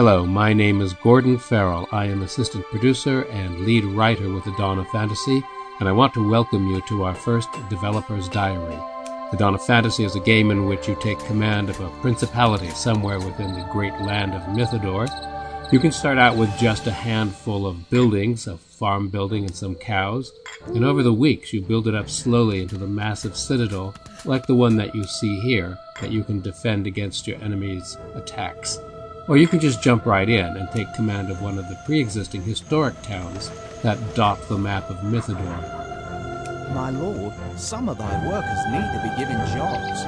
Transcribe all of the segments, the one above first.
Hello, my name is Gordon Farrell. I am assistant producer and lead writer with The Dawn of Fantasy, and I want to welcome you to our first Developer's Diary. The Dawn of Fantasy is a game in which you take command of a principality somewhere within the great land of Mythodor. You can start out with just a handful of buildings, a farm building and some cows, and over the weeks you build it up slowly into the massive citadel, like the one that you see here, that you can defend against your enemy's attacks. Or you can just jump right in and take command of one of the pre-existing historic towns that dot the map of Mythodor. My lord, some of thy workers need to be given jobs.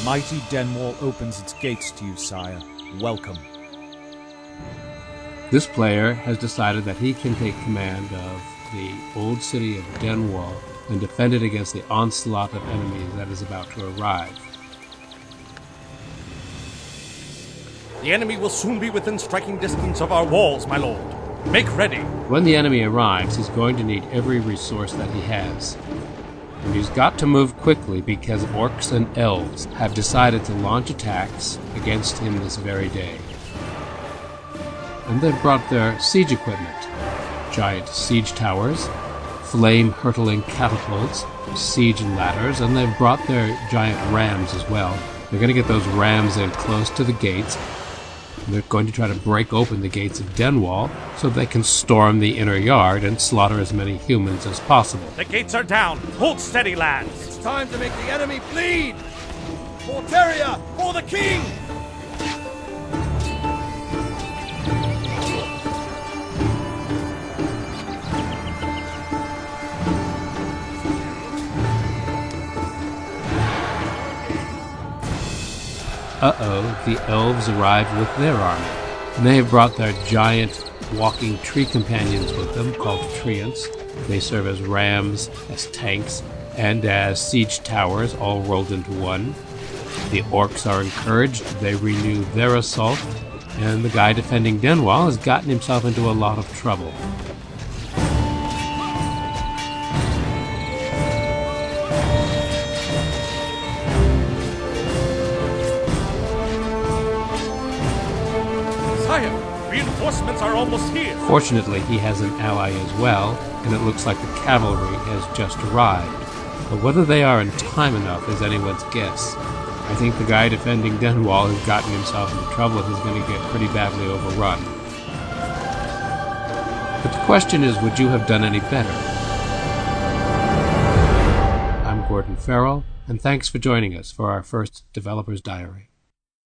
Mighty Denwall opens its gates to you, sire. Welcome. This player has decided that he can take command of the old city of Denwall and defend it against the onslaught of enemies that is about to arrive. The enemy will soon be within striking distance of our walls, my lord. Make ready. When the enemy arrives, he's going to need every resource that he has. And he's got to move quickly because orcs and elves have decided to launch attacks against him this very day. And they've brought their siege equipment. Giant siege towers, flame-hurtling catapults, siege ladders, and they've brought their giant rams as well. They're going to get those rams in close to the gates. They're going to try to break open the gates of Denwall so they can storm the inner yard and slaughter as many humans as possible. The gates are down. Hold steady, lads. It's time to make the enemy bleed! For Teria! For the king! The elves arrive with their army, and they have brought their giant walking tree companions with them called treants. They serve as rams, as tanks, and as siege towers, all rolled into one. The orcs are encouraged, they renew their assault, and the guy defending Denwall has gotten himself into a lot of trouble. Reinforcements are almost here. Fortunately, he has an ally as well, and it looks like the cavalry has just arrived. But whether they are in time enough is anyone's guess. I think the guy defending Denwall has gotten himself into trouble and is going to get pretty badly overrun. But the question is, would you have done any better? I'm Gordon Farrell, and thanks for joining us for our first Developer's Diary.